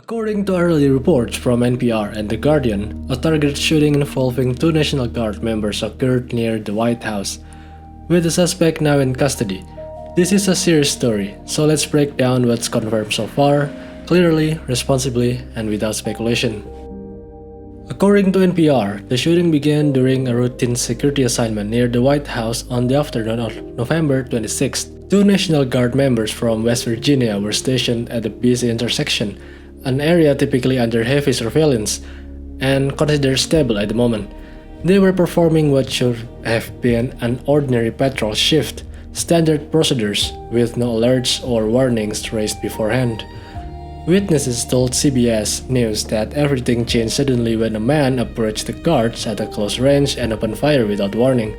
According to early reports from NPR and The Guardian, a targeted shooting involving two National Guard members occurred near the White House, with the suspect now in custody. This is a serious story, so let's break down what's confirmed so far, clearly, responsibly, and without speculation. According to NPR, the shooting began during a routine security assignment near the White House on the afternoon of November 26th. Two National Guard members from West Virginia were stationed at the busy intersection, an area typically under heavy surveillance and considered stable at the moment. They were performing what should have been an ordinary patrol shift, standard procedures with no alerts or warnings raised beforehand. Witnesses told CBS News that everything changed suddenly when a man approached the guards at a close range and opened fire without warning.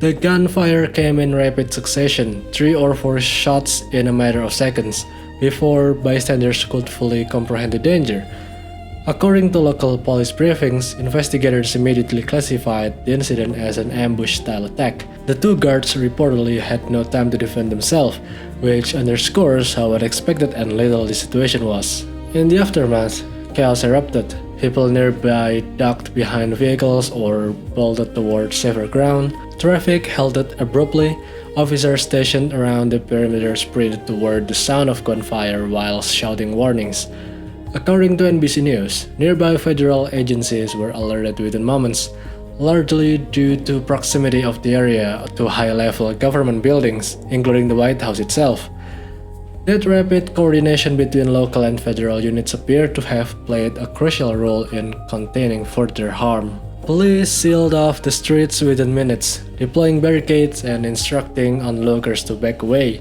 The gunfire came in rapid succession, 3 or 4 shots in a matter of seconds, before bystanders could fully comprehend the danger. According to local police briefings, investigators immediately classified the incident as an ambush-style attack. The two guards reportedly had no time to defend themselves, which underscores how unexpected and lethal the situation was. In the aftermath, chaos erupted. People nearby ducked behind vehicles or bolted toward safer ground. Traffic halted abruptly. Officers stationed around the perimeter sprinted toward the sound of gunfire while shouting warnings. According to NBC News, nearby federal agencies were alerted within moments, largely due to proximity of the area to high-level government buildings, including the White House itself. That rapid coordination between local and federal units appeared to have played a crucial role in containing further harm. Police sealed off the streets within minutes, deploying barricades and instructing onlookers to back away.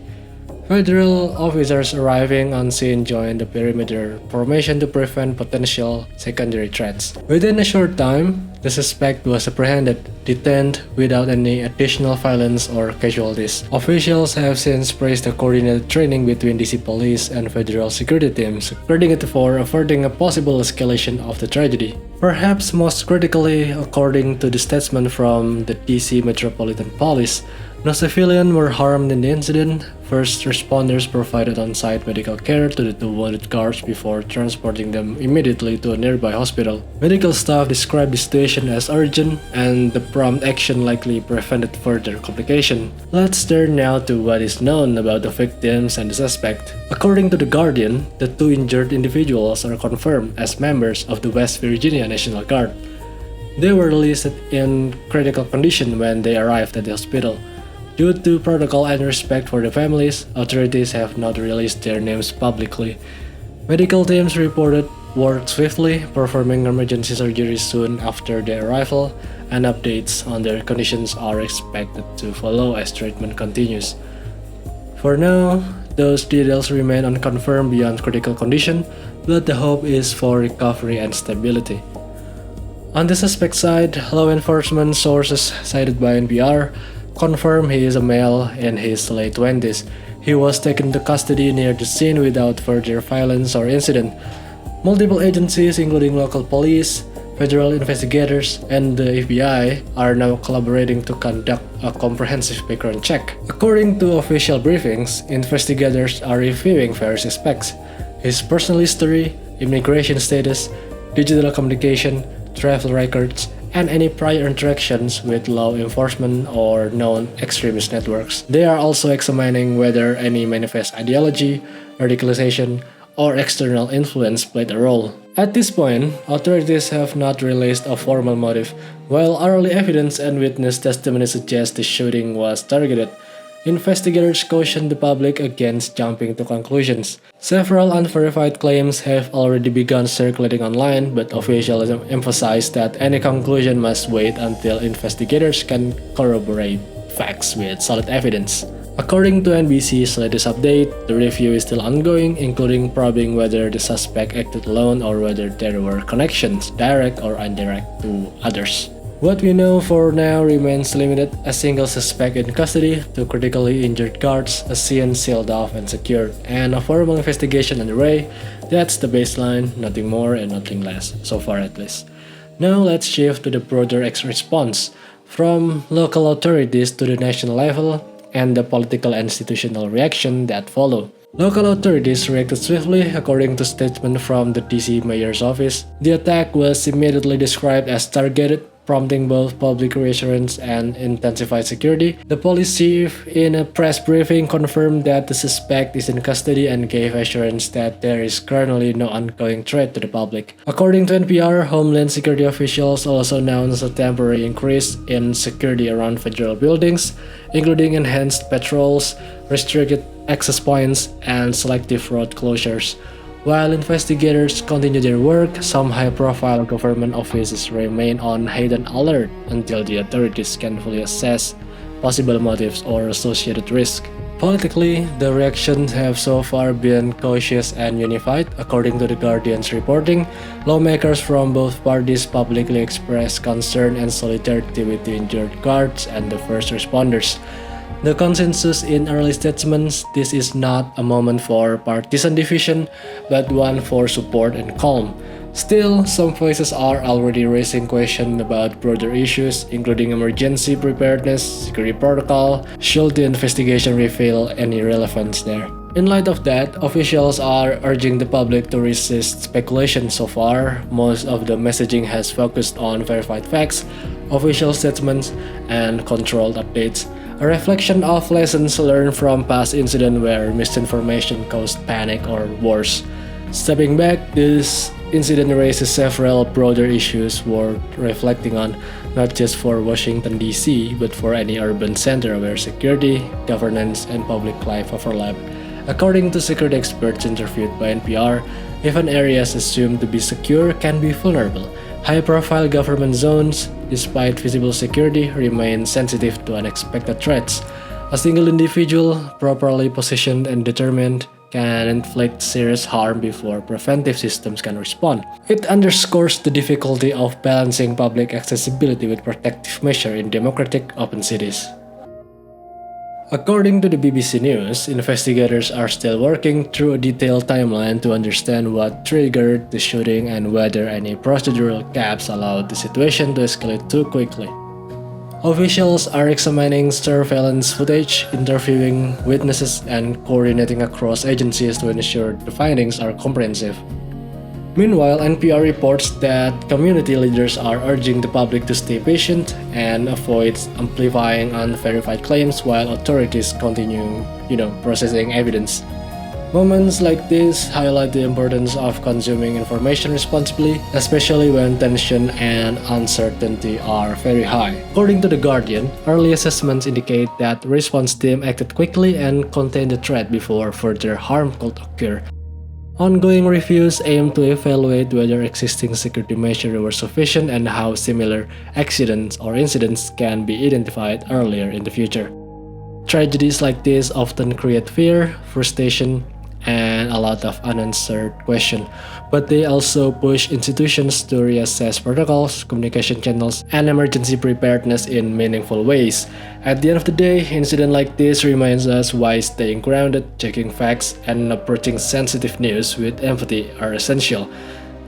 Federal officers arriving on scene joined the perimeter formation to prevent potential secondary threats. Within a short time, the suspect was apprehended, detained without any additional violence or casualties. Officials have since praised the coordinated training between DC police and federal security teams, crediting it for averting a possible escalation of the tragedy. Perhaps most critically, according to the statement from the DC Metropolitan Police, no civilians were harmed in the incident. First responders provided on-site medical care to the two wounded guards before transporting them immediately to a nearby hospital. Medical staff described the situation as urgent, and the prompt action likely prevented further complication. Let's turn now to what is known about the victims and the suspect. According to The Guardian, the two injured individuals are confirmed as members of the West Virginia National Guard. They were listed in critical condition when they arrived at the hospital. Due to protocol and respect for the families, authorities have not released their names publicly. Medical teams reported worked swiftly, performing emergency surgery soon after their arrival, and updates on their conditions are expected to follow as treatment continues. For now, those details remain unconfirmed beyond critical condition, but the hope is for recovery and stability. On the suspect side, law enforcement sources cited by NPR confirm he is a male in his late 20s. He was taken to custody near the scene without further violence or incident. Multiple agencies, including local police, federal investigators, and the FBI, are now collaborating to conduct a comprehensive background check. According to official briefings, investigators are reviewing various aspects: his personal history, immigration status, digital communication, travel records, and any prior interactions with law enforcement or known extremist networks. They are also examining whether any manifest ideology, radicalization, or external influence played a role. At this point, authorities have not released a formal motive. While early evidence and witness testimony suggest the shooting was targeted, investigators caution the public against jumping to conclusions. Several unverified claims have already begun circulating online, but officials emphasize that any conclusion must wait until investigators can corroborate facts with solid evidence. According to NBC's latest update, the review is still ongoing, including probing whether the suspect acted alone or whether there were connections, direct or indirect, to others. What we know for now remains limited: a single suspect in custody, two critically injured guards, a scene sealed off and secured, and a formal investigation underway. That's the baseline, nothing more and nothing less, so far at least. Now let's shift to the broader response, from local authorities to the national level, and the political and institutional reaction that follow. Local authorities reacted swiftly, according to statement from the DC mayor's office. The attack was immediately described as targeted, prompting both public reassurance and intensified security. The police chief, in a press briefing, confirmed that the suspect is in custody and gave assurance that there is currently no ongoing threat to the public. According to NPR, Homeland Security officials also announced a temporary increase in security around federal buildings, including enhanced patrols, restricted access points, and selective road closures. While investigators continue their work, some high-profile government offices remain on heightened alert until the authorities can fully assess possible motives or associated risk. Politically, the reactions have so far been cautious and unified. According to The Guardian's reporting, lawmakers from both parties publicly expressed concern and solidarity with the injured guards and the first responders. The consensus in early statements: this is not a moment for partisan division, but one for support and calm. Still, some voices are already raising questions about broader issues, including emergency preparedness, security protocol. Should the investigation reveal any relevance there? In light of that, officials are urging the public to resist speculation. So far, most of the messaging has focused on verified facts, official statements, and controlled updates. A reflection of lessons learned from past incidents where misinformation caused panic or worse. Stepping back, this incident raises several broader issues worth reflecting on, not just for Washington, D.C., but for any urban center where security, governance, and public life overlap. According to security experts interviewed by NPR, even areas assumed to be secure can be vulnerable. High-profile government zones, despite visible security, remain sensitive to unexpected threats. A single individual, properly positioned and determined, can inflict serious harm before preventive systems can respond. It underscores the difficulty of balancing public accessibility with protective measures in democratic open cities. According to the BBC News, investigators are still working through a detailed timeline to understand what triggered the shooting and whether any procedural gaps allowed the situation to escalate too quickly. Officials are examining surveillance footage, interviewing witnesses, and coordinating across agencies to ensure the findings are comprehensive. Meanwhile, NPR reports that community leaders are urging the public to stay patient and avoid amplifying unverified claims while authorities continue, processing evidence. Moments like this highlight the importance of consuming information responsibly, especially when tension and uncertainty are very high. According to The Guardian, early assessments indicate that the response team acted quickly and contained the threat before further harm could occur. Ongoing reviews aim to evaluate whether existing security measures were sufficient and how similar accidents or incidents can be identified earlier in the future. Tragedies like this often create fear, frustration, and a lot of unanswered questions, but they also push institutions to reassess protocols, communication channels, and emergency preparedness in meaningful ways. At the end of the day, incidents like this reminds us why staying grounded, checking facts, and approaching sensitive news with empathy are essential.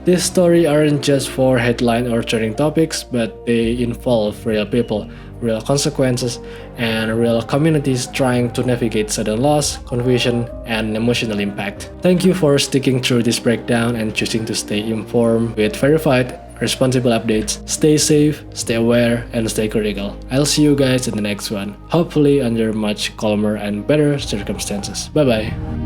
These stories aren't just for headline or trending topics, but they involve real people, real consequences, and real communities trying to navigate sudden loss, confusion, and emotional impact. Thank you for sticking through this breakdown and choosing to stay informed with verified, responsible updates. Stay safe, stay aware, and stay critical. I'll see you guys in the next one, hopefully under much calmer and better circumstances. Bye bye.